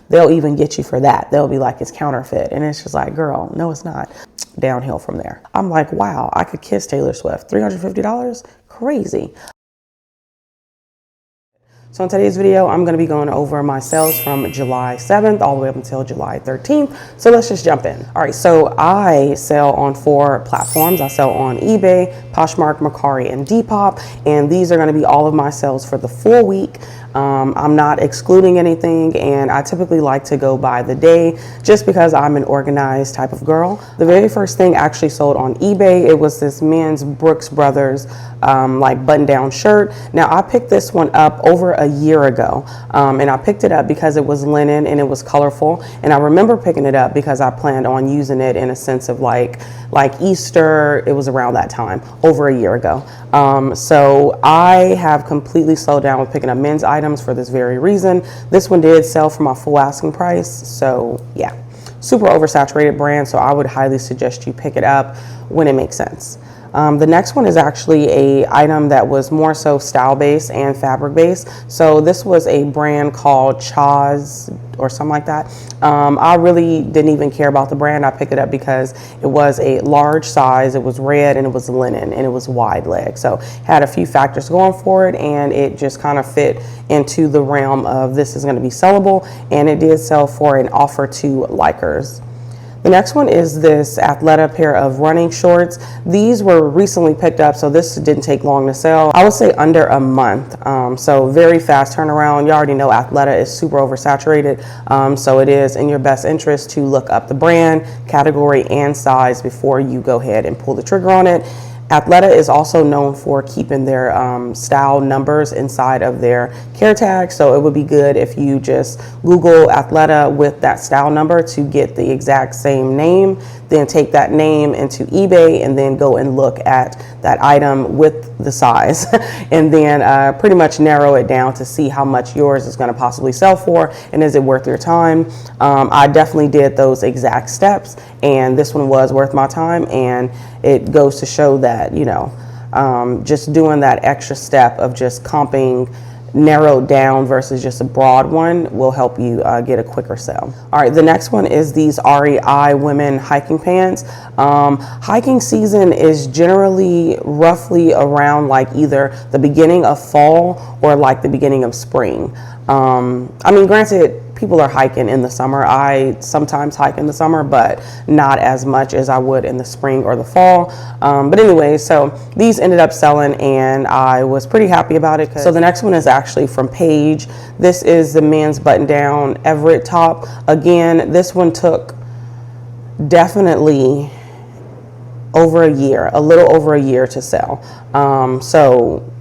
they'll even get you for that. They'll be like, it's counterfeit. And it's just like, girl, no, it's not. Downhill from there. I'm like, wow, I could kiss Taylor Swift. $350? Crazy. So in today's video, I'm going to be going over my sales from July 7th all the way up until July 13th. So let's just jump in. All right, so I sell on 4 platforms. I sell on eBay, Poshmark, Mercari, and Depop. And these are going to be all of my sales for the full week. I'm not excluding anything, and I typically like to go by the day just because I'm an organized type of girl. The very first thing actually sold on eBay, it was this men's Brooks Brothers like button-down shirt. Now I picked this one up over a year ago, and I picked it up because it was linen and it was colorful, and I remember picking it up because I planned on using it in a sense of like Easter. It was around that time, over a year ago. So I have completely slowed down with picking up men's items for this very reason. This one did sell for my full asking price, so yeah, super oversaturated brand, so I would highly suggest you pick it up when it makes sense. The next one is actually a item that was more so style based and fabric based. So this was a brand called 𝕃𝕀ℕ𝕂 or something like that. I really didn't even care about the brand. I picked it up because it was a large size, it was red, and it was linen, and it was wide leg. So had a few factors going for it, and it just kind of fit into the realm of this is going to be sellable, and it did sell for an offer to likers. The next one is this 𝕃𝕀ℕ𝕂 pair of running shorts. These were recently picked up, so this didn't take long to sell. I would say under a month, so very fast turnaround. You already know 𝕃𝕀ℕ is super oversaturated, so it is in your best interest to look up the brand, category, and size before you go ahead and pull the trigger on it. 𝕃𝕀ℕ is also known for keeping their style numbers inside of their care tags, so it would be good if you just Google 𝕃𝕀ℕ with that style number to get the exact same name, then take that name into eBay and then go and look at that item with the size and then pretty much narrow it down to see how much yours is going to possibly sell for and is it worth your time. I definitely did those exact steps, and this one was worth my time, and it goes to show that, you know, just doing that extra step of just comping narrowed down versus just a broad one will help you get a quicker sale. All right, the next one is these REI women hiking pants. Hiking season is generally roughly around like either the beginning of fall or like the beginning of spring. I mean, granted, people are hiking in the summer. I sometimes hike in the summer, but not as much as I would in the spring or the fall. But anyway, so these ended up selling, and I was pretty happy about it. So the next one is actually from Paige. This is the men's button-down Everett top. Again, this one took definitely over a year, a little over a year to sell. So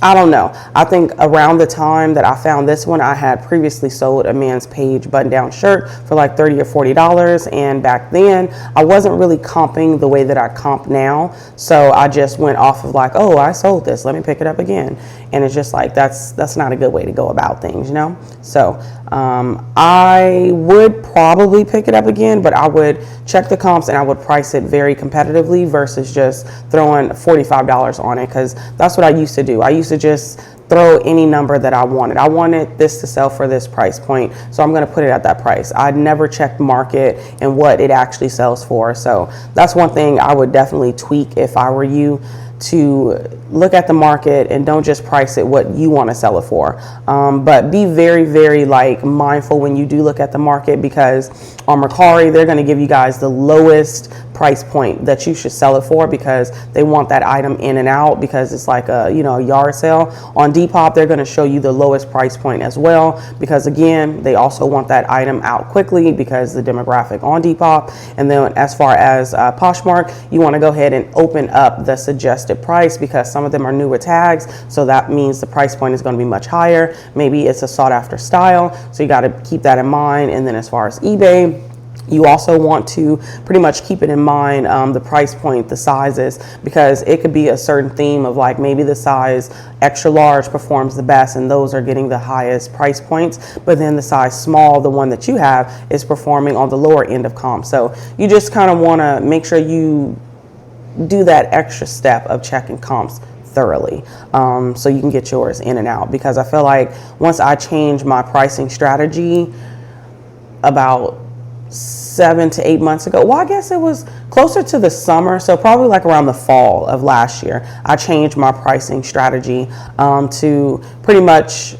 I don't know. I think around the time that I found this one, I had previously sold a men's Paige button-down shirt for like $30 or $40, and back then I wasn't really comping the way that I comp now. So I just went off of like, oh, I sold this, let me pick it up again. And it's just like, that's not a good way to go about things, you know? So I would probably pick it up again, but I would check the comps and I would price it very competitively versus just throwing $45 on it, because that's what I used to do. I used to just throw any number that I wanted. I wanted this to sell for this price point, so I'm going to put it at that price. I'd never checked market and what it actually sells for. So that's one thing I would definitely tweak if I were you, to look at the market and don't just price it what you want to sell it for. But be very, very like mindful when you do look at the market, because on Mercari, they're going to give you guys the lowest price point that you should sell it for, because they want that item in and out, because it's like a, you know, yard sale. On Depop, they're going to show you the lowest price point as well, because again, they also want that item out quickly because the demographic on Depop. And then as far as Poshmark, you want to go ahead and open up the suggested price, because some of them are newer tags, so that means the price point is going to be much higher. Maybe it's a sought after style, so you got to keep that in mind. And then as far as eBay, you also want to pretty much keep it in mind, the price point, the sizes, because it could be a certain theme of like maybe the size extra large performs the best and those are getting the highest price points, but then the size small, the one that you have, is performing on the lower end of comp. So you just kind of want to make sure you do that extra step of checking comps thoroughly, so you can get yours in and out. Because I feel like once I change my pricing strategy, about 7 to 8 months ago. Well, I guess it was closer to the summer, so probably like around the fall of last year, I changed my pricing strategy to pretty much,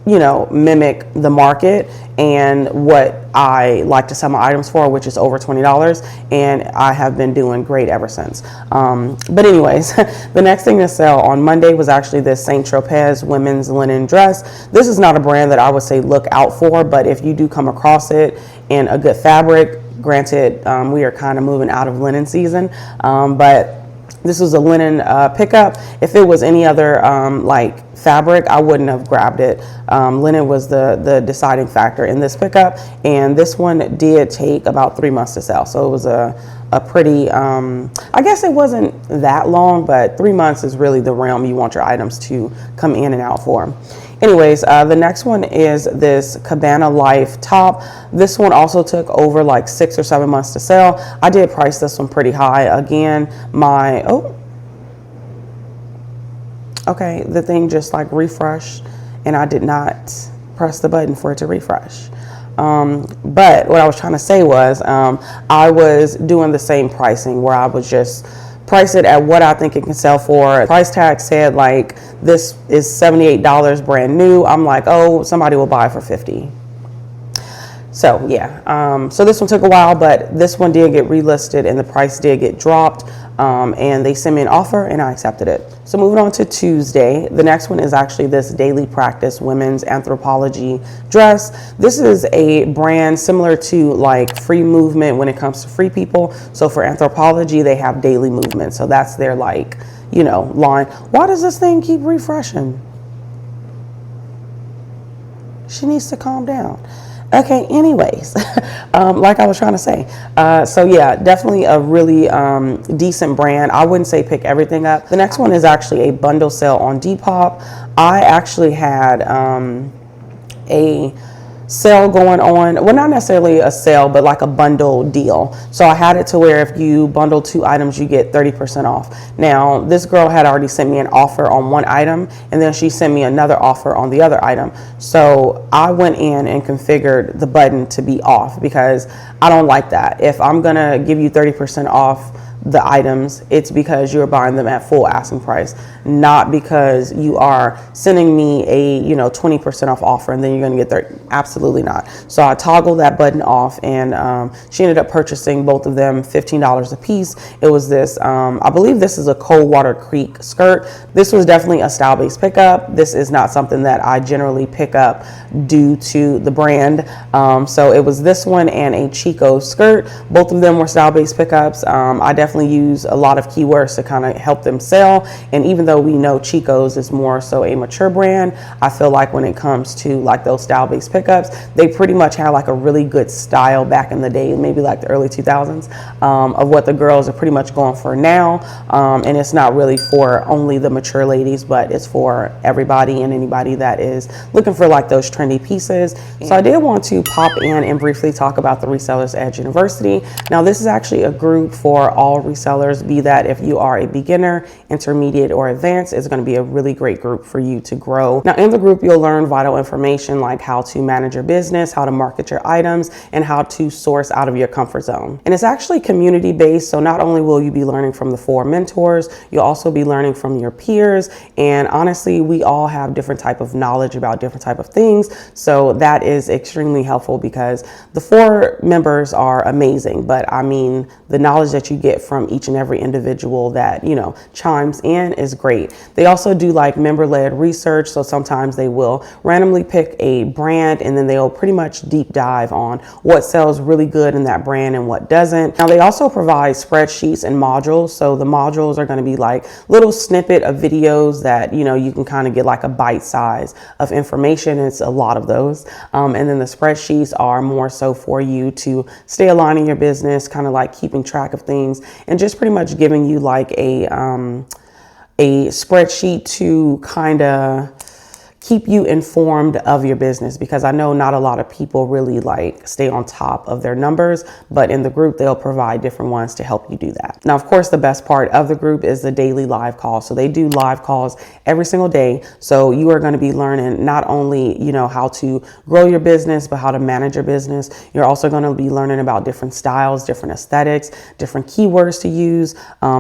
you know, mimic the market and what I like to sell my items for, which is over $20, and I have been doing great ever since. But anyways, the next thing to sell on Monday was actually this 𝕃𝕀ℕ𝕂 women's linen dress. This is not a brand that I would say look out for, but if you do come across it in a good fabric, granted, we are kind of moving out of linen season, but this was a linen pickup. If it was any other like fabric, I wouldn't have grabbed it. Linen was the deciding factor in this pickup, and this one did take about 3 months to sell. So it was a pretty, I guess it wasn't that long, but 3 months is really the realm you want your items to come in and out for. Anyways, the next one is this Cabana Life top. This one also took over like 6 or 7 months to sell. I did price this one pretty high. Again, okay, the thing just like refreshed and I did not press the button for it to refresh. But what I was trying to say was I was doing the same pricing where I was just price it at what I think it can sell for. Price tag said like this is $78 brand new. I'm like, oh, somebody will buy it for $50. So yeah, so this one took a while, but this one did get relisted and the price did get dropped, and they sent me an offer and I accepted it. So moving on to Tuesday, the next one is actually this Daily Practice women's 𝕃𝕀ℕ𝕂 dress. This is a brand similar to like Free Movement when it comes to free people. So for 𝕃𝕀ℕ𝕂, they have Daily Movement. So that's their like, you know, line. Why does this thing keep refreshing? She needs to calm down. Okay, anyways, like I was trying to say, so yeah, definitely a really decent brand. I wouldn't say pick everything up. The next one is actually a bundle sale on Depop. I actually had a sale going on, well, not necessarily a sale, but like a bundle deal. So I had it to where if you bundle 2 items, you get 30% off. Now, this girl had already sent me an offer on one item, and then she sent me another offer on the other item. So I went in and configured the button to be off because I don't like that. If I'm gonna give you 30% off the items, it's because you're buying them at full asking price, not because you are sending me a 20% off offer and then you're going to get 30. Absolutely not. So I toggled that button off, and she ended up purchasing both of them $15 a piece. It was this I believe this is a Coldwater Creek skirt. This was definitely a style-based pickup. This is not something that I generally pick up due to the brand. So it was this one and a Chico skirt. Both of them were style-based pickups. I definitely use a lot of keywords to kind of help them sell, and even though we know Chico's is more so a mature brand, I feel like when it comes to like those style-based pickups, they pretty much had like a really good style back in the day, maybe like the early 2000s, of what the girls are pretty much going for now. And it's not really for only the mature ladies, but it's for everybody and anybody that is looking for like those trendy pieces. So I did want to pop in and briefly talk about the Resellers Edge University. Now, this is actually a group for all resellers, be that if you are a beginner, intermediate, or advanced. It's going to be a really great group for you to grow. Now, in the group, you'll learn vital information like how to manage your business, how to market your items, and how to source out of your comfort zone. And it's actually community based, so not only will you be learning from the 4 mentors, you'll also be learning from your peers. And honestly, we all have different type of knowledge about different type of things, so that is extremely helpful because the 4 members are amazing, but I mean, the knowledge that you get from each and every individual that chimes in is great. They also do like member-led research, so sometimes they will randomly pick a brand and then they'll pretty much deep dive on what sells really good in that brand and what doesn't. Now, they also provide spreadsheets and modules, so the modules are going to be like little snippet of videos that you can kind of get like a bite size of information. It's a lot of those, and then the spreadsheets are more so for you to stay aligned in your business, kind of like keeping track of things and just pretty much giving you like a spreadsheet to kind of keep you informed of your business, because I know not a lot of people really like stay on top of their numbers, but in the group they'll provide different ones to help you do that. Now, of course, the best part of the group is the daily live calls. So they do live calls every single day. So you are going to be learning not only, you know, how to grow your business, but how to manage your business. You're also going to be learning about different styles, different aesthetics, different keywords to use,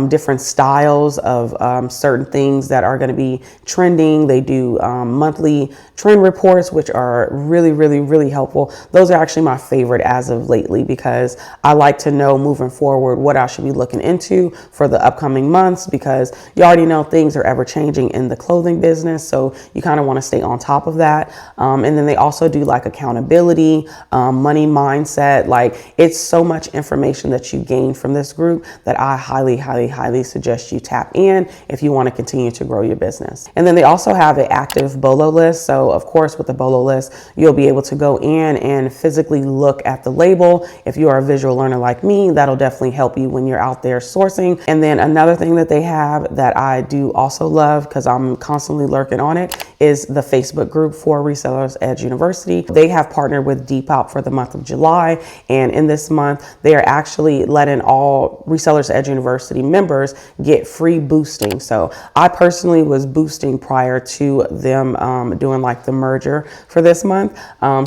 different styles of certain things that are going to be trending. They do monthly trend reports, which are really, really, really helpful. Those are actually my favorite as of lately, because I like to know moving forward what I should be looking into for the upcoming months, because you already know things are ever changing in the clothing business. So you kind of want to stay on top of that. And then they also do like accountability, money mindset. Like, it's so much information that you gain from this group that I highly, highly, highly suggest you tap in if you want to continue to grow your business. And then they also have an active BOLO list. So of course, with the BOLO list, you'll be able to go in and physically look at the label. If you are a visual learner like me, that'll definitely help you when you're out there sourcing. And then another thing that they have that I do also love, because I'm constantly lurking on it, is the Facebook group for Resellers Edge University. They have partnered with 𝕃𝕀ℕ𝕂 for the month of July. And in this month, they are actually letting all Resellers Edge University members get free boosting. So I personally was boosting prior to them doing like the merger for this month.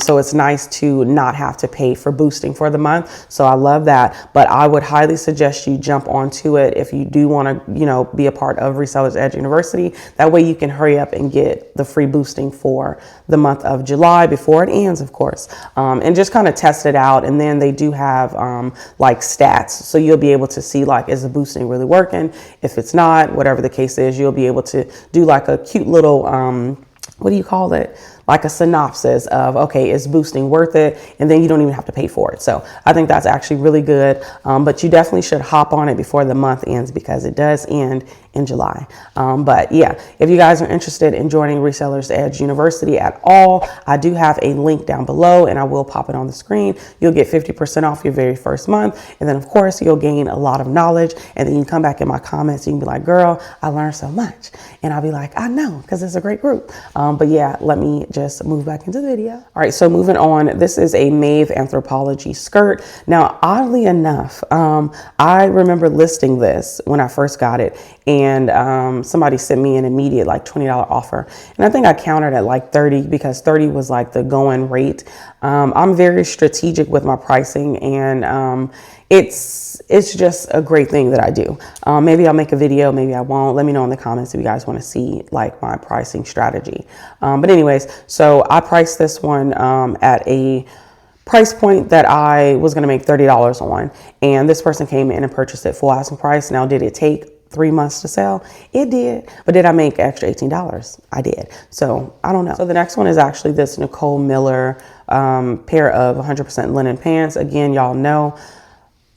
So it's nice to not have to pay for boosting for the month. So I love that. But I would highly suggest you jump onto it if you do want to, you know, be a part of Resellers Edge University. That way you can hurry up and get the free boosting for the month of July before it ends, of course, and just kind of test it out. And then they do have like stats. So you'll be able to see, like, is the boosting really working? If it's not, whatever the case is, you'll be able to do like a cute little, what do you call it? Like a synopsis of, okay, is boosting worth it? And then you don't even have to pay for it. So I think that's actually really good. But you definitely should hop on it before the month ends, because it does end in July. But yeah, if you guys are interested in joining Resellers Edge University at all, I do have a link down below, and I will pop it on the screen. You'll get 50% off your very first month. And then of course you'll gain a lot of knowledge, and then you can come back in my comments. You can be like, girl, I learned so much. And I'll be like, I know, because it's a great group. But yeah, let me just move back into the video. All right, so moving on, this is a 𝕃𝕀ℕ𝕂 skirt. Now, oddly enough, I remember listing this when I first got it, and somebody sent me an immediate like $20 offer. And I think I countered at like 30, because 30 was like the going rate. I'm very strategic with my pricing, and it's just a great thing that I do. Maybe I'll make a video, maybe I won't. Let me know in the comments if you guys want to see like my pricing strategy. But anyways, so I priced this one at a price point that I was going to make $30 on, and this person came in and purchased it full asking price. Now, did it take 3 months to sell? It did. But did I make extra $18? I did. So I don't know. So the next one is actually this Nicole Miller pair of 100% linen pants. Again, y'all know,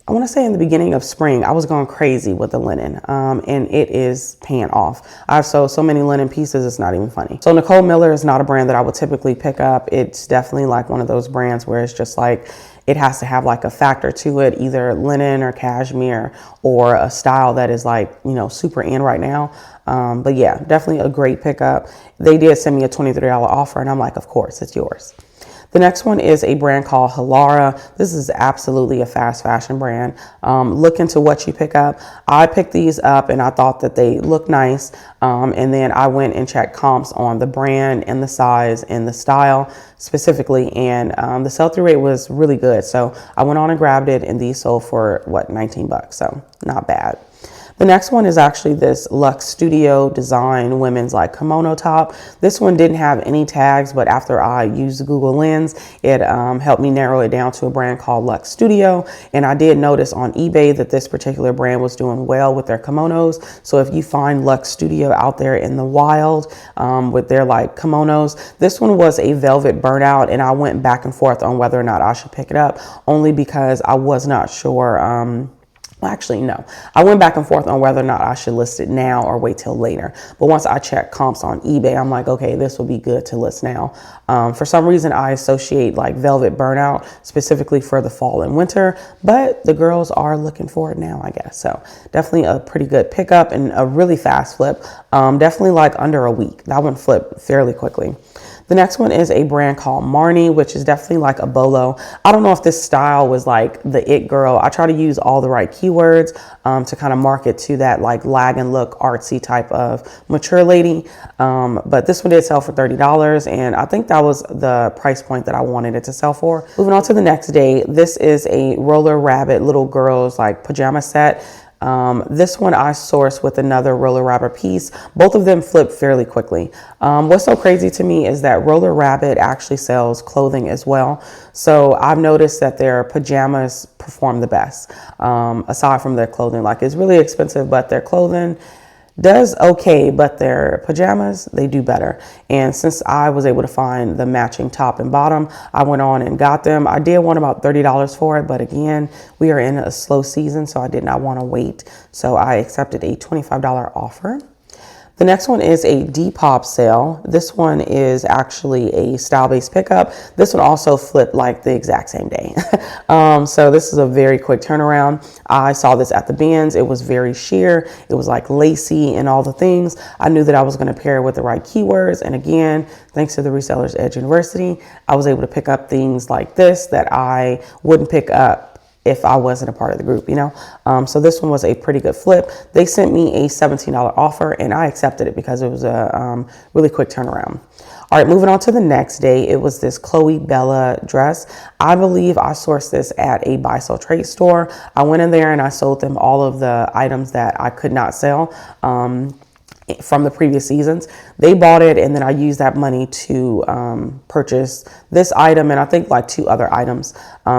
I want to say in the beginning of spring, I was going crazy with the linen, and it is paying off. I've sold so many linen pieces, it's not even funny. So Nicole Miller is not a brand that I would typically pick up. It's definitely like one of those brands where it's just like, it has to have like a factor to it, either linen or cashmere, or a style that is like, you know, super in right now. But yeah, definitely a great pickup. They did send me a $23 offer, and I'm like, of course, it's yours. The next one is a brand called Halara. This is absolutely a fast fashion brand. Look into what you pick up. I picked these up and I thought that they look nice. And then I went and checked comps on the brand and the size and the style specifically. And the sell-through rate was really good. So I went on and grabbed it, and these sold for what, 19 bucks. So not bad. The next one is actually this Luxe Studio design women's like kimono top. This one didn't have any tags, but after I used the Google Lens, it helped me narrow it down to a brand called Luxe Studio. And I did notice on eBay that this particular brand was doing well with their kimonos. So if you find Luxe Studio out there in the wild with their like kimonos, this one was a velvet burnout, and I went back and forth on whether or not I should pick it up, only because I was not sure Well, actually, no. I went back and forth on whether or not I should list it now or wait till later. But once I checked comps on eBay, I'm like, okay, this will be good to list now. For some reason, I associate like velvet burnout specifically for the fall and winter, but the girls are looking for it now, I guess. So definitely a pretty good pickup and a really fast flip. Definitely like under a week. That one flipped fairly quickly. The next one is a brand called Marni, which is definitely like a bolo. I don't know if this style was like the it girl. I try to use all the right keywords to kind of market to that like lag and look artsy type of mature lady. But this one did sell for $30, and I think that was the price point that I wanted it to sell for. Moving on to the next day, this is a Roller Rabbit little girl's like pajama set. This one I sourced with another Roller Rabbit piece. Both of them flip fairly quickly. What's so crazy to me is that Roller Rabbit actually sells clothing as well. So I've noticed that their pajamas perform the best, aside from their clothing. Like, it's really expensive, but their clothing does okay, but their pajamas, they do better. And since I was able to find the matching top and bottom, I went on and got them. I did want about $30 for it, but again, we are in a slow season, so I did not want to wait. So I accepted a $25 offer. The next one is a Depop sale. This one is actually a style-based pickup. This one also flipped like the exact same day. So this is a very quick turnaround. I saw this at the bins. It was very sheer. It was like lacy and all the things. I knew that I was going to pair it with the right keywords. And again, thanks to the Resellers Edge University, I was able to pick up things like this that I wouldn't pick up if I wasn't a part of the group, you know? So this one was a pretty good flip. They sent me a $17 offer, and I accepted it because it was a really quick turnaround. All right, moving on to the next day, it was this 𝕃𝕀ℕ𝕂 dress. I believe I sourced this at a buy-sell trade store. I went in there and I sold them all of the items that I could not sell from the previous seasons. They bought it, and then I used that money to purchase this item and I think like 2 other items.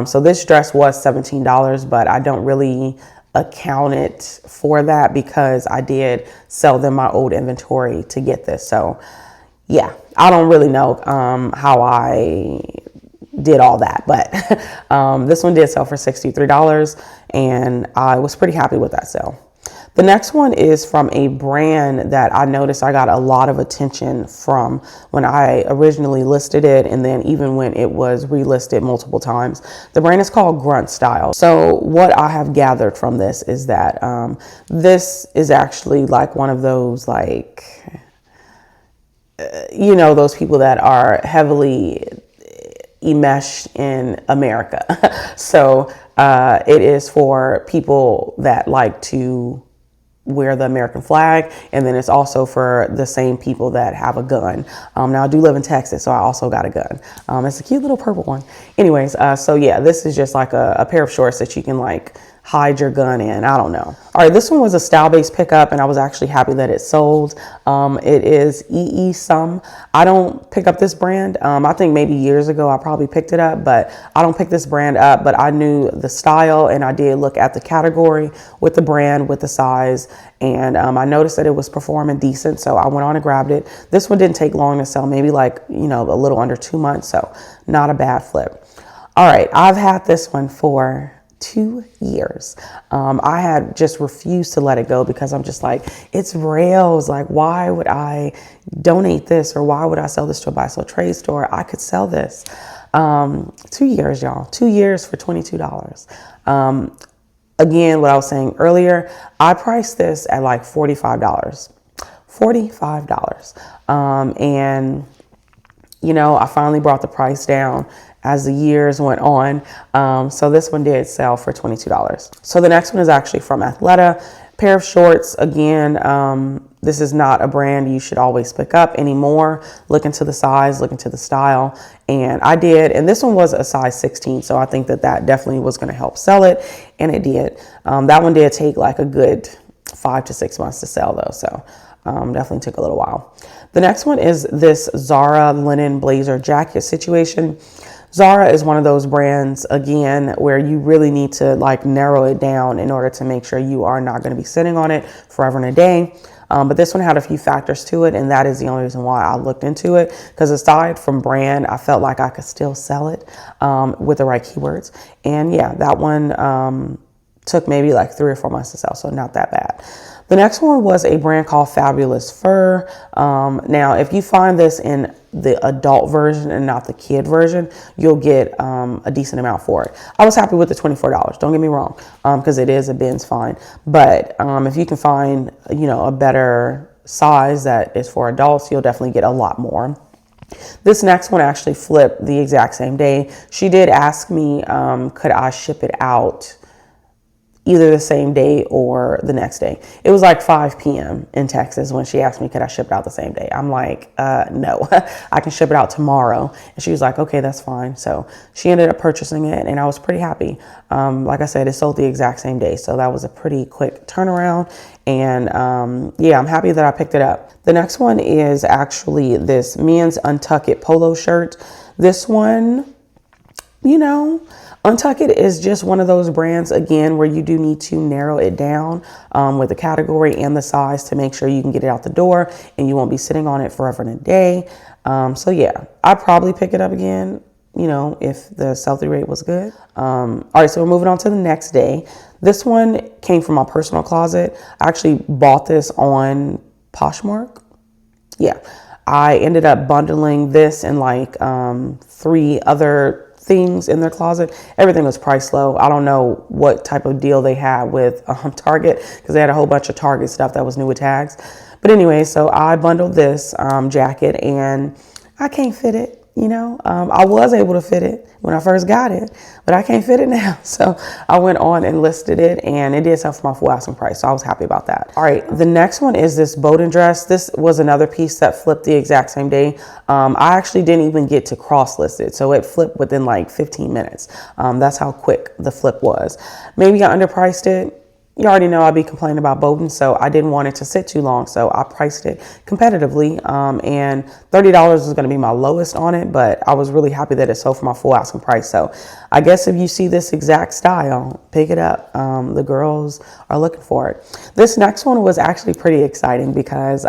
So this dress was $17, but I don't really account it for that because I did sell them my old inventory to get this. So yeah, I don't really know how I did all that, but this one did sell for $63, and I was pretty happy with that sale. The next one is from a brand that I noticed I got a lot of attention from when I originally listed it, and then even when it was relisted multiple times. The brand is called Grunt Style. So what I have gathered from this is that this is actually like one of those like, you know, those people that are heavily enmeshed in America. So it is for people that like to wear the American flag, and then it's also for the same people that have a gun. Now I do live in Texas, so I also got a gun. It's a cute little purple one. Anyways, so yeah, this is just like a pair of shorts that you can like hide your gun in. I don't know. All right, this one was a style-based pickup, and I was actually happy that it sold. It is 𝕃𝕀ℕ𝕂𝕊. I don't pick up this brand. I think maybe years ago I probably picked it up, but I don't pick this brand up. But I knew the style, and I did look at the category with the brand, with the size, and I noticed that it was performing decent, so I went on and grabbed it. This one didn't take long to sell, maybe like, you know, a little under 2 months, so not a bad flip. All right, I've had this one for 2 years. I had just refused to let it go because I'm just like, it's rails. Like, why would I donate this, or why would I sell this to a buy-sell trade store? I could sell this. 2 years, y'all. 2 years for $22. Again, what I was saying earlier, I priced this at like $45. $45. And you know, I finally brought the price down as the years went on. So this one did sell for $22. So the next one is actually from Athleta. Pair of shorts. Again, this is not a brand you should always pick up anymore. Look into the size, look into the style. And I did. And this one was a size 16. So I think that that definitely was going to help sell it. And it did. That one did take like a good 5 to 6 months to sell though. So definitely took a little while. The next one is this Zara linen blazer jacket situation. Zara is one of those brands, again, where you really need to like narrow it down in order to make sure you are not going to be sitting on it forever and a day. But this one had a few factors to it, and that is the only reason why I looked into it, because aside from brand, I felt like I could still sell it with the right keywords. And yeah, that one took maybe like 3 or 4 months to sell, so not that bad. The next one was a brand called Fabulous Fur. Now, if you find this in the adult version and not the kid version, you'll get a decent amount for it. I was happy with the $24. Don't get me wrong, because it is a bin's fine. But if you can find, a better size that is for adults, you'll definitely get a lot more. This next one actually flipped the exact same day. She did ask me, could I ship it out either the same day or the next day. It was like 5 p.m. in Texas when she asked me, could I ship it out the same day? I'm like, no, I can ship it out tomorrow. And she was like, okay, that's fine. So she ended up purchasing it and I was pretty happy. Like I said, it sold the exact same day. So that was a pretty quick turnaround. And yeah, I'm happy that I picked it up. The next one is actually this men's 𝕃𝕀ℕ𝕂 polo shirt. This one, 𝕃𝕀ℕ𝕂 is just one of those brands, again, where you do need to narrow it down with the category and the size to make sure you can get it out the door and you won't be sitting on it forever and a day. So yeah, I'd probably pick it up again, if the sell-through rate was good. All right, so we're moving on to the next day. This one came from my personal closet. I actually bought this on Poshmark. Yeah, I ended up bundling this and like 3 other things in their closet. Everything was priced low. I don't know what type of deal they had with Target, because they had a whole bunch of Target stuff that was new with tags. But anyway, so I bundled this jacket and I can't fit it. I was able to fit it when I first got it, but I can't fit it now. So I went on and listed it and it did sell for my full asking price. So I was happy about that. All right. The next one is this Bowden dress. This was another piece that flipped the exact same day. I actually didn't even get to cross list it. So it flipped within like 15 minutes. That's how quick the flip was. Maybe I underpriced it. You already know I'd be complaining about Bowden, so I didn't want it to sit too long, so I priced it competitively, and $30 was going to be my lowest on it, but I was really happy that it sold for my full asking price. So I guess if you see this exact style, pick it up. The girls are looking for it. This next one was actually pretty exciting because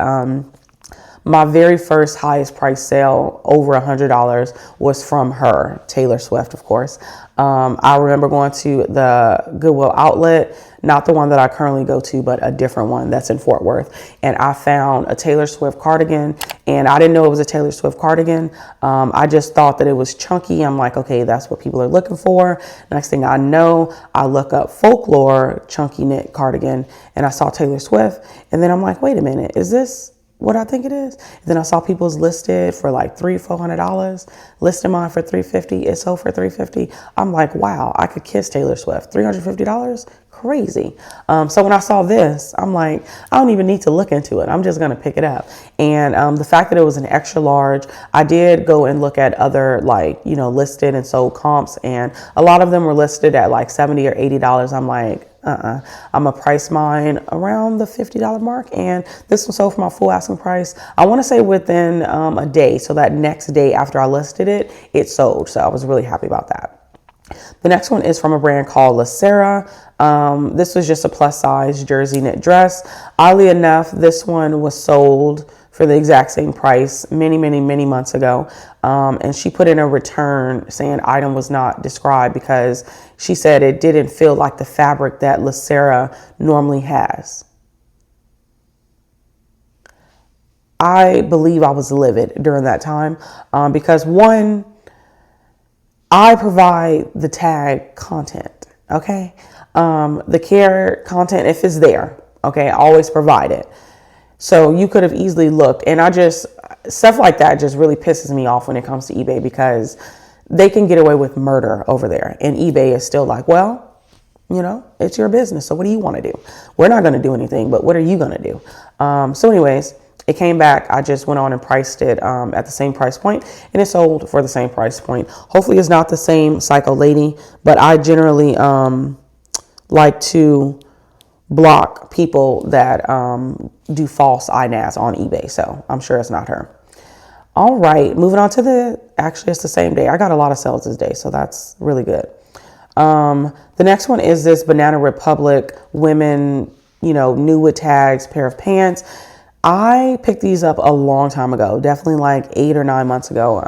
my very first highest price sale over $100 was from her, Taylor Swift, of course. I remember going to the Goodwill outlet, not the one that I currently go to, but a different one that's in Fort Worth. And I found a Taylor Swift cardigan, and I didn't know it was a Taylor Swift cardigan. I just thought that it was chunky. I'm like, okay, that's what people are looking for. Next thing I know, I look up folklore chunky knit cardigan, and I saw Taylor Swift. And then I'm like, wait a minute, is this what I think it is? And then I saw people's listed for like $300-400, listed mine for $350. It sold for $350. I'm like, wow, I could kiss Taylor Swift. $350, crazy. So when I saw this, I'm like, I don't even need to look into it. I'm just gonna pick it up. And the fact that it was an extra large, I did go and look at other listed and sold comps, and a lot of them were listed at like $70 or $80. I'm like, I'm gonna price mine around the $50 mark, and this one sold for my full asking price. I want to say within a day, so that next day after I listed it, it sold. So I was really happy about that. The next one is from a brand called Reseller. This was just a plus size jersey knit dress. Oddly enough, this one was sold for the exact same price many months ago. And she put in a return saying item was not described because she said it didn't feel like the fabric that Reseller normally has. I believe I was livid during that time because one, I provide the tag content, okay? The care content, if it's there, okay, I always provide it. So you could have easily looked, and stuff like that just really pisses me off when it comes to eBay because they can get away with murder over there. And eBay is still like, well, it's your business. So what do you want to do? We're not going to do anything, but what are you going to do? So anyways, it came back. I just went on and priced it at the same price point, and it sold for the same price point. Hopefully it's not the same Psycho Lady, but I generally like to block people that do false INAS on eBay. So I'm sure it's not her. All right, moving on to actually it's the same day. I got a lot of sales this day, so that's really good. The next one is this Banana Republic women, new with tags pair of pants. I picked these up a long time ago, definitely like 8 or 9 months ago.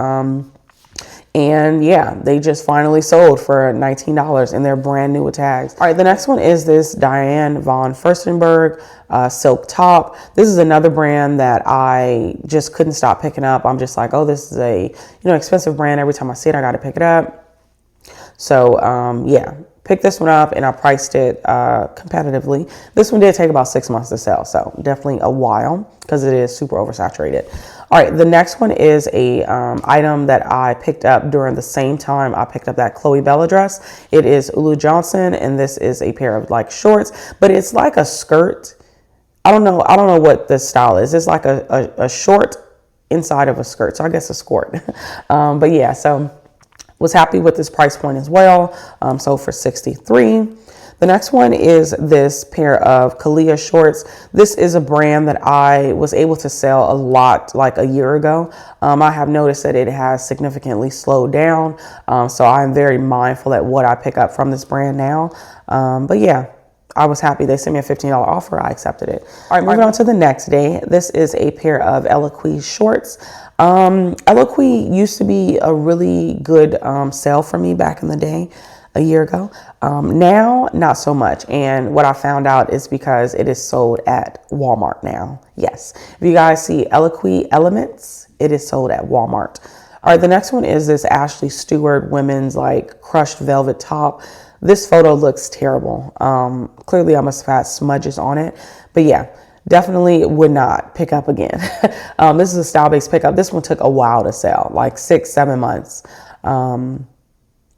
And yeah, they just finally sold for $19 and they're brand new with tags. All right, the next one is this Diane von Furstenberg silk top. This is another brand that I just couldn't stop picking up. I'm just like, oh, this is a, expensive brand. Every time I see it, I got to pick it up. So yeah, picked this one up and I priced it competitively. This one did take about 6 months to sell, so definitely a while because it is super oversaturated. All right, the next one is a item that I picked up during the same time I picked up that 𝕃𝕀ℕ𝕂 dress. It is Ulu Johnson, and this is a pair of like shorts, but it's like a skirt. I don't know what this style is. It's like a short inside of a skirt, so I guess a skirt. But yeah, so was happy with this price point as well. So for $63. The next one is this pair of Kalia shorts. This is a brand that I was able to sell a lot like a year ago. I have noticed that it has significantly slowed down. So I'm very mindful at what I pick up from this brand now. But yeah, I was happy. They sent me a $15 offer. I accepted it. All right, moving on to the next day. This is a pair of 𝕃𝕂 shorts. 𝕃𝕂 used to be a really good sale for me back in the day, a year ago. Now, not so much. And what I found out is because it is sold at Walmart now. Yes. If you guys see 𝕃𝕂 Elements, it is sold at Walmart. All right, the next one is this Ashley Stewart women's like crushed velvet top. This photo looks terrible. Clearly I must have had smudges on it, but yeah, definitely would not pick up again. This is a style-based pickup. This one took a while to sell, like 6-7 months.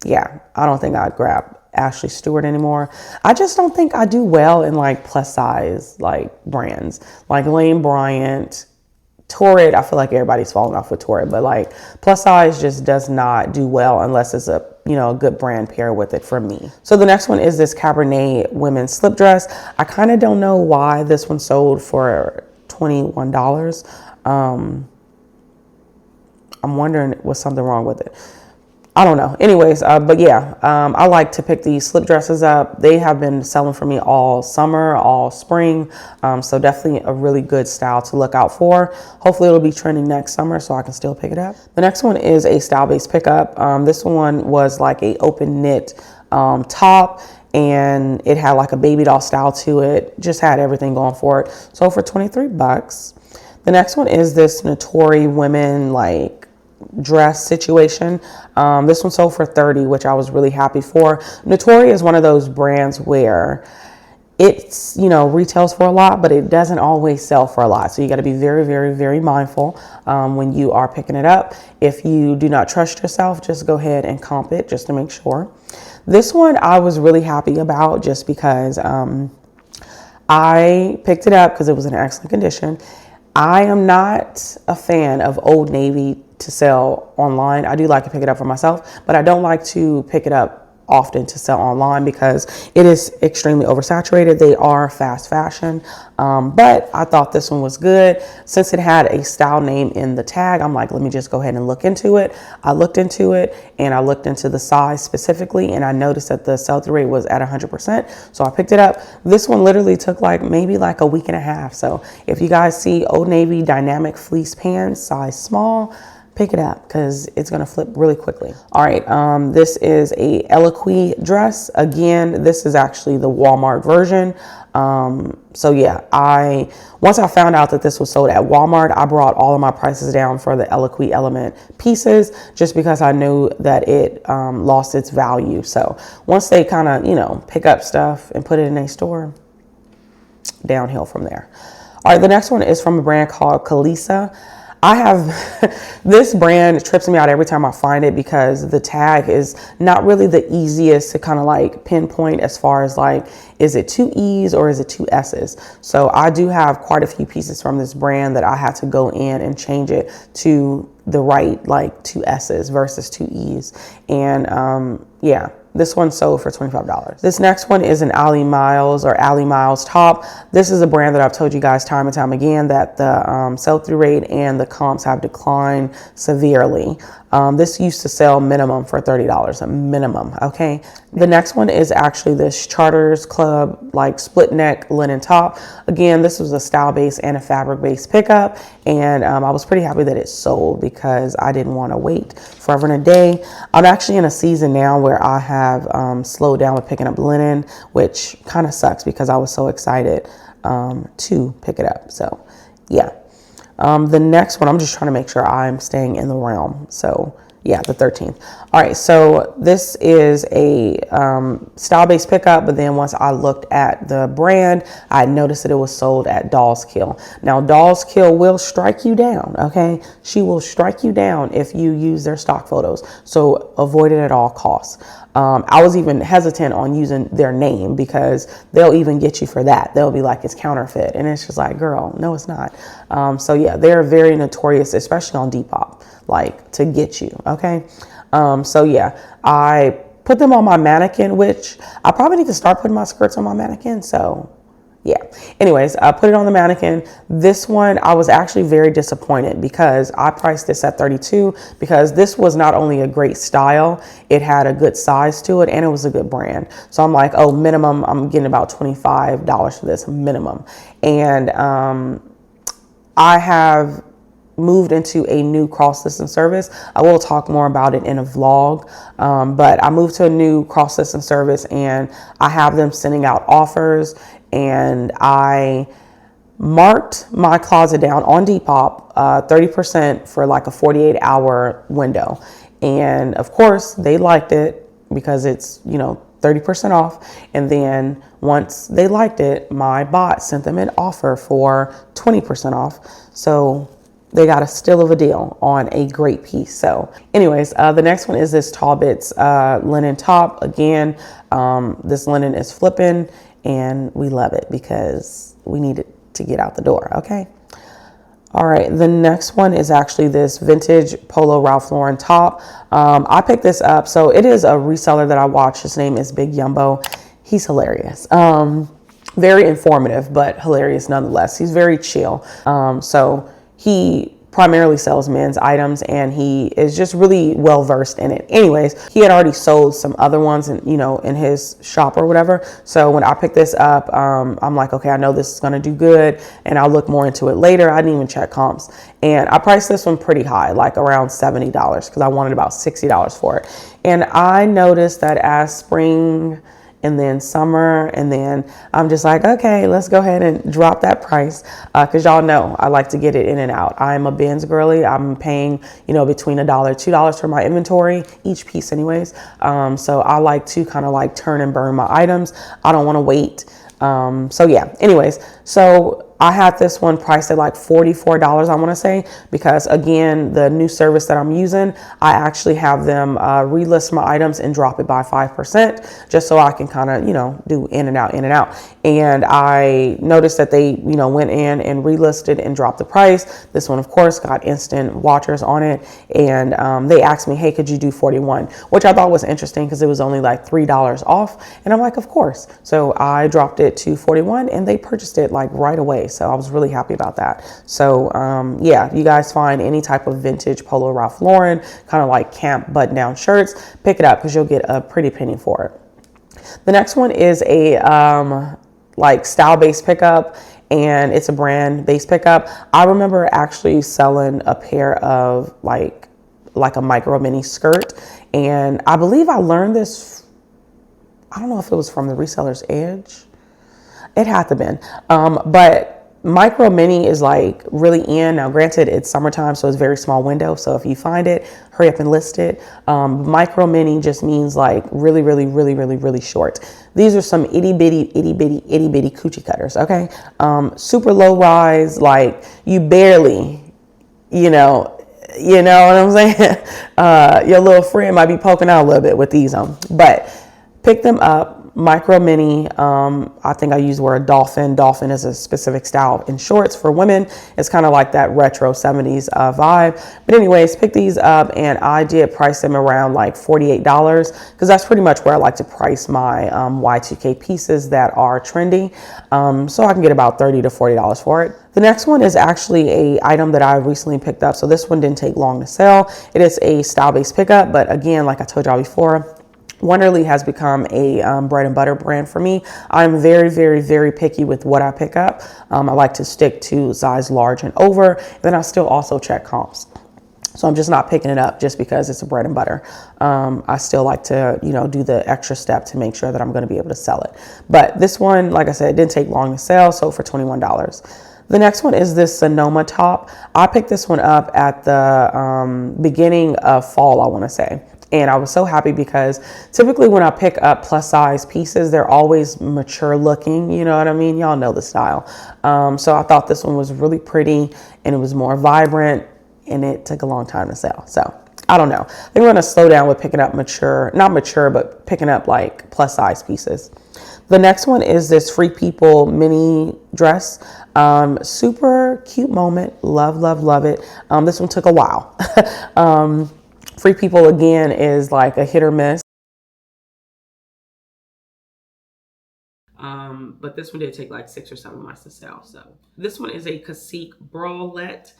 Yeah, I don't think I'd grab Ashley Stewart anymore. I just don't think I do well in like plus size like brands like Lane Bryant, Torrid. I feel like everybody's falling off with Torrid, but like plus size just does not do well unless it's a a good brand pair with it for me. So the next one is this Cabernet women's slip dress. I kind of don't know why this one sold for $21. I'm wondering was something wrong with it. I don't know. Anyways, but yeah, I like to pick these slip dresses up. They have been selling for me all summer, all spring. So definitely a really good style to look out for. Hopefully it'll be trending next summer so I can still pick it up. The next one is a style-based pickup. This one was like a open knit top, and it had like a baby doll style to it. Just had everything going for it. So for $23. The next one is this Notori women like dress situation. This one sold for $30, which I was really happy for. Notori is one of those brands where it's, retails for a lot, but it doesn't always sell for a lot. So you got to be very, very, very mindful when you are picking it up. If you do not trust yourself, just go ahead and comp it just to make sure. This one I was really happy about just because I picked it up because it was in excellent condition. I am not a fan of Old Navy to sell online. I do like to pick it up for myself, but I don't like to pick it up often to sell online because it is extremely oversaturated. They are fast fashion, but I thought this one was good. Since it had a style name in the tag, I'm like, let me just go ahead and look into it. I looked into it and I looked into the size specifically, and I noticed that the sell-through rate was at 100%. So I picked it up. This one literally took maybe like a week and a half. So if you guys see Old Navy dynamic fleece pants, size small, pick it up because it's going to flip really quickly. All right, this is a 𝕃𝕂 dress. Again, this is actually the Walmart version. So yeah, once I found out that this was sold at Walmart, I brought all of my prices down for the 𝕃𝕂 element pieces just because I knew that it lost its value. So once they kind of, pick up stuff and put it in a store, downhill from there. All right, the next one is from a brand called Kalisa. I have this brand trips me out every time I find it because the tag is not really the easiest to kind of like pinpoint as far as like, is it 2 E's or is it 2 S's? So I do have quite a few pieces from this brand that I had to go in and change it to the right like 2 S's versus 2 E's. And yeah. This one sold for $25. This next one is an Ali Miles or Ali Miles top. This is a brand that I've told you guys time and time again that the sell-through rate and the comps have declined severely. This used to sell minimum for $30, a minimum, okay? The next one is actually this Charters Club, like split neck linen top. Again, this was a style base and a fabric based pickup. And I was pretty happy that it sold because I didn't want to wait forever and a day. I'm actually in a season now where I have slowed down with picking up linen, which kind of sucks because I was so excited to pick it up. So yeah. The next one, I'm just trying to make sure I'm staying in the realm. So yeah, the 13th. All right, so this is a style-based pickup, but then once I looked at the brand, I noticed that it was sold at Doll's Kill. Now, Doll's Kill will strike you down, okay? She will strike you down if you use their stock photos, so avoid it at all costs. I was even hesitant on using their name because they'll even get you for that. They'll be like, it's counterfeit. And it's just like, girl, no, it's not. So yeah, they're very notorious, especially on Depop, like to get you. Okay. So yeah, I put them on my mannequin, which I probably need to start putting my skirts on my mannequin. So yeah. Anyways, I put it on the mannequin. This one, I was actually very disappointed because I priced this at $32 because this was not only a great style, it had a good size to it and it was a good brand. So I'm like, oh, minimum, I'm getting about $25 for this minimum. And I have moved into a new cross listing service. I will talk more about it in a vlog, but I moved to a new cross listing service and I have them sending out offers. And I marked my closet down on Depop 30% for like a 48-hour window. And of course they liked it because it's, 30% off. And then once they liked it, my bot sent them an offer for 20% off. So they got a steal of a deal on a great piece. So anyways, the next one is this 𝕃𝕀ℕ𝕂 linen top. Again, this linen is flipping and we love it because we need it to get out the door. Okay. All right. The next one is actually this vintage polo Ralph Lauren top. I picked this up. So it is a reseller that I watch. His name is Big Yumbo. He's hilarious. Very informative, but hilarious nonetheless. He's very chill. So he primarily sells men's items and he is just really well versed in it. Anyways, he had already sold some other ones in his shop or whatever. So when I picked this up, I'm like, okay, I know this is going to do good and I'll look more into it later. I didn't even check comps. And I priced this one pretty high, like around $70 because I wanted about $60 for it. And I noticed that as spring and then summer, and then I'm just like, okay, let's go ahead and drop that price because y'all know I like to get it in and out. I'm a bins girly. I'm paying between $1, $2 for my inventory each piece anyways. So I like to kind of like turn and burn my items. I don't want to wait. So yeah, anyways, so I had this one priced at like $44, I want to say, because again, the new service that I'm using, I actually have them relist my items and drop it by 5% just so I can kind of, do in and out. And I noticed that they, went in and relisted and dropped the price. This one, of course, got instant watchers on it. And they asked me, hey, could you do 41? Which I thought was interesting because it was only like $3 off. And I'm like, of course. So I dropped it to 41 and they purchased it like right away. So I was really happy about that. So yeah, you guys find any type of vintage polo Ralph Lauren, kind of like camp button down shirts, pick it up because you'll get a pretty penny for it. The next one is a like style based pickup and it's a brand based pickup. I remember actually selling a pair of like a micro mini skirt. And I believe I learned this, I don't know if it was from the Reseller's Edge. It had to have been. But micro mini is like really in. Now, granted, it's summertime, so it's a very small window. So if you find it, hurry up and list it. Micro mini just means like really, really, really, really, really short. These are some itty bitty coochie cutters. Okay. Super low rise, like you barely, you know what I'm saying? Your little friend might be poking out a little bit with these on, but pick them up. micro mini. I think I used the word dolphin. Dolphin is a specific style in shorts for women. It's kind of like that retro 70s vibe. But anyways, pick these up, and I did price them around like $48 because that's pretty much where I like to price my Y2K pieces that are trendy. So I can get about $30 to $40 for it. The next one is actually a item that I recently picked up. So this one didn't take long to sell. It is a style-based pickup, but again, like I told y'all before, Wonderly has become a bread and butter brand for me. I'm very, very, very picky with what I pick up. I like to stick to size large and over. Then I still also check comps. So I'm just not picking it up just because it's a bread and butter. I still like to, do the extra step to make sure that I'm going to be able to sell it. But this one, like I said, it didn't take long to sell, so for $21. The next one is this Sonoma top. I picked this one up at the beginning of fall, I want to say. And I was so happy because typically when I pick up plus size pieces, they're always mature looking. You know what I mean? Y'all know the style. So I thought this one was really pretty and it was more vibrant, and it took a long time to sell. So I don't know. I think we're going to slow down with picking up not mature, but picking up like plus size pieces. The next one is this Free People mini dress. Super cute moment. Love, love, love it. This one took a while. Free People, again, is like a hit or miss. But this one did take like 6 or 7 months to sell. So this one is a 𝕃𝕀ℕ𝕂𝕊.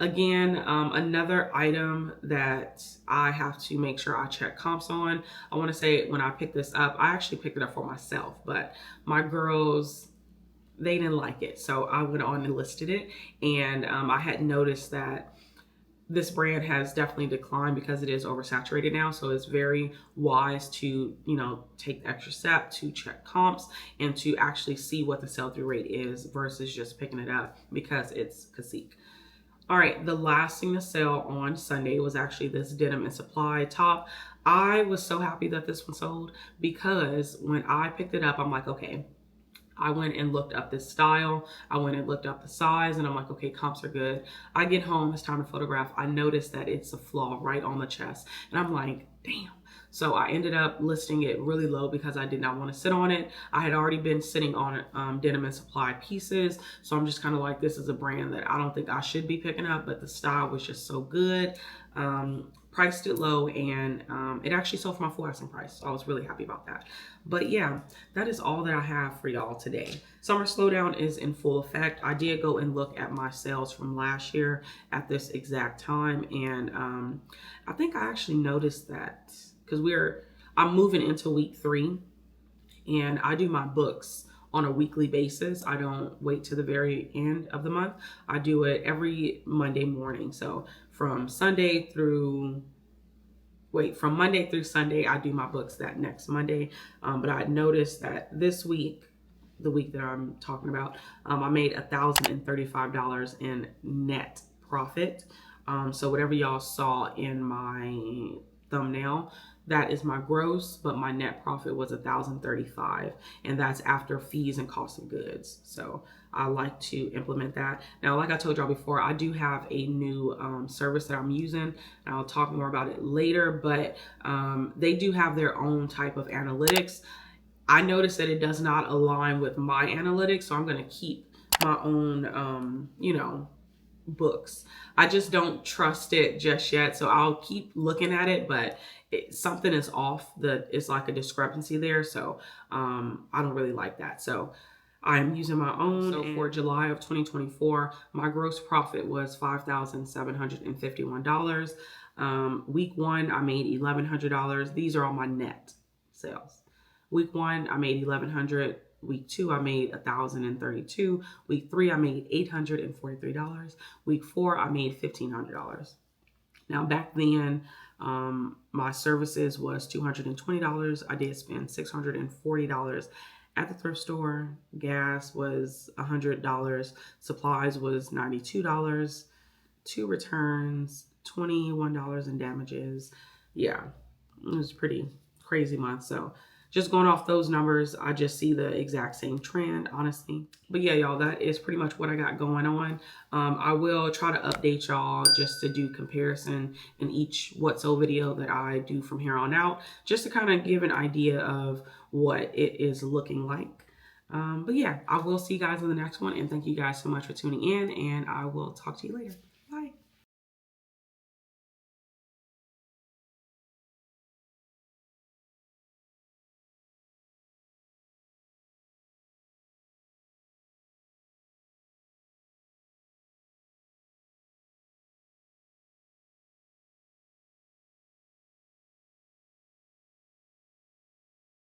Again, another item that I have to make sure I check comps on. I want to say when I picked this up, I actually picked it up for myself, but my girls, they didn't like it. So I went on and listed it. And I had noticed that this brand has definitely declined because it is oversaturated now. So it's very wise to, take the extra step to check comps and to actually see what the sell-through rate is versus just picking it up because it's 𝕃𝕀ℕ𝕂. All right, the last thing to sell on Sunday was actually this Denim & Supply top. I was so happy that this one sold because when I picked it up, I'm like, okay, I went and looked up this style. I went and looked up the size, and I'm like, okay, comps are good. I get home, it's time to photograph. I noticed that it's a flaw right on the chest, and I'm like, damn. So I ended up listing it really low because I did not want to sit on it. I had already been sitting on Denim & Supply pieces, so I'm just kind of like, this is a brand that I don't think I should be picking up, but the style was just so good. Priced it low, and it actually sold for my full asking price. So I was really happy about that. But yeah, that is all that I have for y'all today. Summer slowdown is in full effect. I did go and look at my sales from last year at this exact time, and I think I actually noticed that because I'm moving into week 3, and I do my books on a weekly basis. I don't wait to the very end of the month. I do it every Monday morning. So from Monday through Sunday, I do my books that next Monday. But I noticed that this week, the week that I'm talking about, I made $1,035 in net profit. So whatever y'all saw in my thumbnail, that is my gross, but my net profit was $1,035, and that's after fees and cost of goods. So I like to implement that. Now, like I told y'all before, I do have a new service that I'm using, and I'll talk more about it later, but they do have their own type of analytics. I noticed that it does not align with my analytics, so I'm going to keep my own, books. I just don't trust it just yet, so I'll keep looking at it, but something is off. It's like a discrepancy there, so I don't really like that. So I'm using my own. So for July of 2024, my gross profit was $5,751. Week 1, I made $1,100. These are all my net sales. Week 1, I made $1,100. Week 2, I made $1,032. Week 3, I made $843. Week 4, I made $1,500. Now, back then, my services was $220. I did spend $640 at the thrift store. Gas was $100. Supplies was $92. 2 returns, $21 in damages. Yeah, it was a pretty crazy month. So just going off those numbers, I just see the exact same trend, honestly. But yeah, y'all, that is pretty much what I got going on. I will try to update y'all just to do comparison in each What So video that I do from here on out, just to kind of give an idea of what it is looking like. But yeah, I will see you guys in the next one, and thank you guys so much for tuning in, and I will talk to you later.